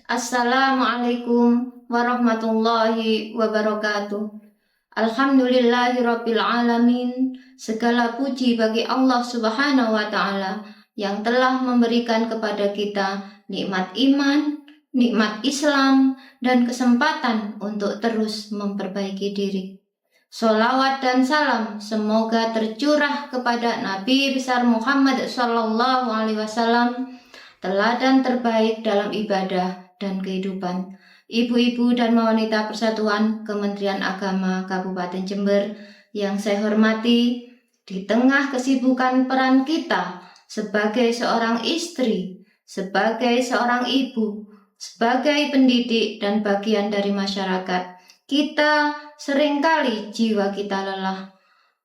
Assalamualaikum warahmatullahi wabarakatuh. Alhamdulillahirabbil alamin. Segala puji bagi Allah Subhanahu wa taala yang telah memberikan kepada kita nikmat iman, nikmat Islam, dan kesempatan untuk terus memperbaiki diri. Sholawat dan salam semoga tercurah kepada Nabi besar Muhammad SAW, teladan terbaik dalam ibadah dan kehidupan. Ibu-ibu dan wanita Persatuan Kementerian Agama Kabupaten Jember yang saya hormati, di tengah kesibukan peran kita sebagai seorang istri, sebagai seorang ibu, sebagai pendidik dan bagian dari masyarakat, kita seringkali jiwa kita lelah.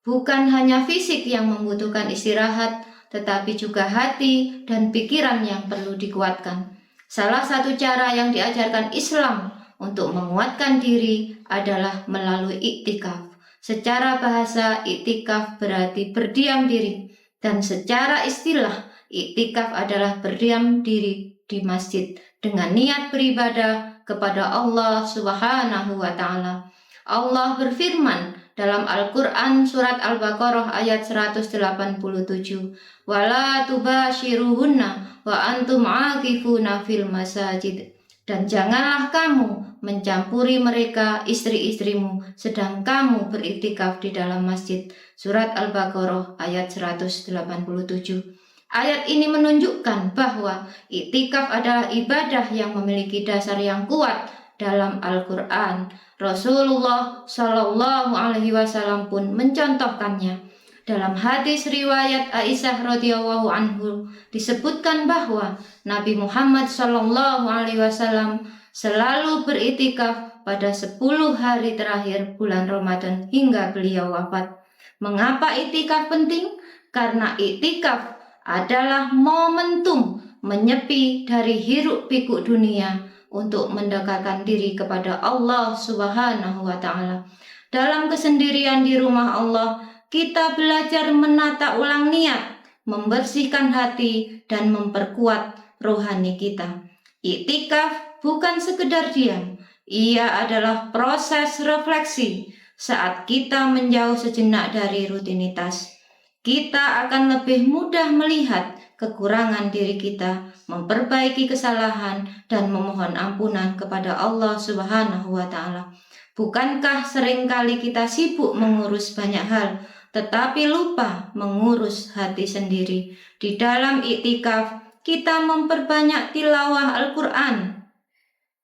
Bukan hanya fisik yang membutuhkan istirahat, tetapi juga hati dan pikiran yang perlu dikuatkan. Salah satu cara yang diajarkan Islam untuk menguatkan diri adalah melalui iktikaf. Secara bahasa, iktikaf berarti berdiam diri, dan secara istilah, iktikaf adalah berdiam diri di masjid dengan niat beribadah kepada Allah Subhanahu wa taala. Allah berfirman dalam Al-Quran surat Al-Baqarah ayat 187, "Wala tubashiruhunna wa antum aqifuna fil masajid." Dan janganlah kamu mencampuri mereka, istri-istrimu, sedang kamu beriktikaf di dalam masjid. Surat Al-Baqarah ayat 187. Ayat ini menunjukkan bahwa iktikaf adalah ibadah yang memiliki dasar yang kuat dalam Al-Quran. Rasulullah Shallallahu Alaihi Wasallam pun mencontohkannya. Dalam hadis riwayat Aisyah radhiyallahu anhu disebutkan bahwa Nabi Muhammad Shallallahu Alaihi Wasallam selalu beriktikaf pada 10 hari terakhir bulan Ramadan hingga beliau wafat. Mengapa iktikaf penting? Karena iktikaf adalah momentum menyepi dari hiruk pikuk dunia untuk mendekatkan diri kepada Allah Subhanahu wa taala. Dalam kesendirian di rumah Allah, kita belajar menata ulang niat, membersihkan hati, dan memperkuat rohani kita. Iktikaf bukan sekedar diam, ia adalah proses refleksi. Saat kita menjauh sejenak dari rutinitas, kita akan lebih mudah melihat kekurangan diri kita, memperbaiki kesalahan, dan memohon ampunan kepada Allah Subhanahu wa taala. Bukankah seringkali kita sibuk mengurus banyak hal, tetapi lupa mengurus hati sendiri? Di dalam iktikaf, kita memperbanyak tilawah Al-Quran,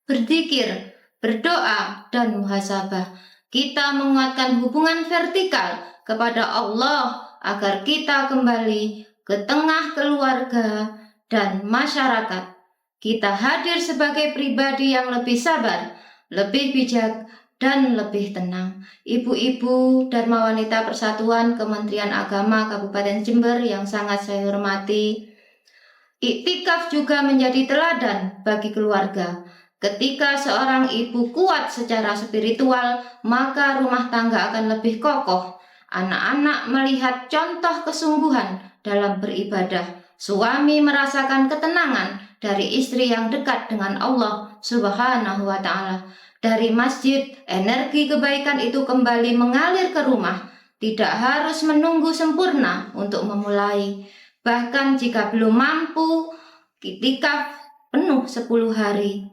berzikir, berdoa, dan muhasabah. Kita menguatkan hubungan vertikal kepada Allah agar kita kembali ke tengah keluarga dan masyarakat. Kita hadir sebagai pribadi yang lebih sabar, lebih bijak, dan lebih tenang. Ibu-ibu Dharma Wanita Persatuan Kementerian Agama Kabupaten Jember yang sangat saya hormati, iktikaf juga menjadi teladan bagi keluarga. Ketika seorang ibu kuat secara spiritual, maka rumah tangga akan lebih kokoh. Anak-anak melihat contoh kesungguhan dalam beribadah. Suami merasakan ketenangan dari istri yang dekat dengan Allah Subhanahu wa taala. Dari masjid, energi kebaikan itu kembali mengalir ke rumah. Tidak harus menunggu sempurna untuk memulai. Bahkan jika belum mampu, iktikaf penuh 10 hari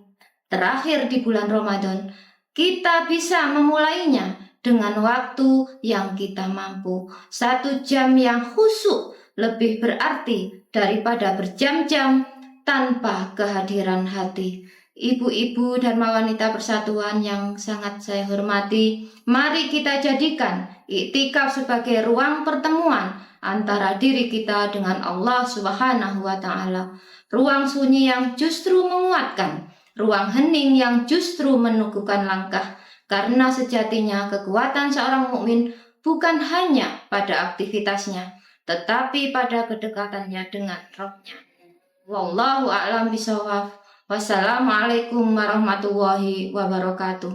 terakhir di bulan Ramadan, kita bisa memulainya dengan waktu yang kita mampu. 1 jam yang khusyuk lebih berarti daripada berjam-jam tanpa kehadiran hati. Ibu-ibu Dharma Wanita Persatuan yang sangat saya hormati, mari kita jadikan iktikaf sebagai ruang pertemuan antara diri kita dengan Allah Subhanahu wa taala. Ruang sunyi yang justru menguatkan, ruang hening yang justru meneguhkan langkah. Karena sejatinya kekuatan seorang mukmin bukan hanya pada aktivitasnya, tetapi pada kedekatannya dengan Roh-Nya. Wallahu a'lam bishawab. Wassalamualaikum warahmatullahi wabarakatuh.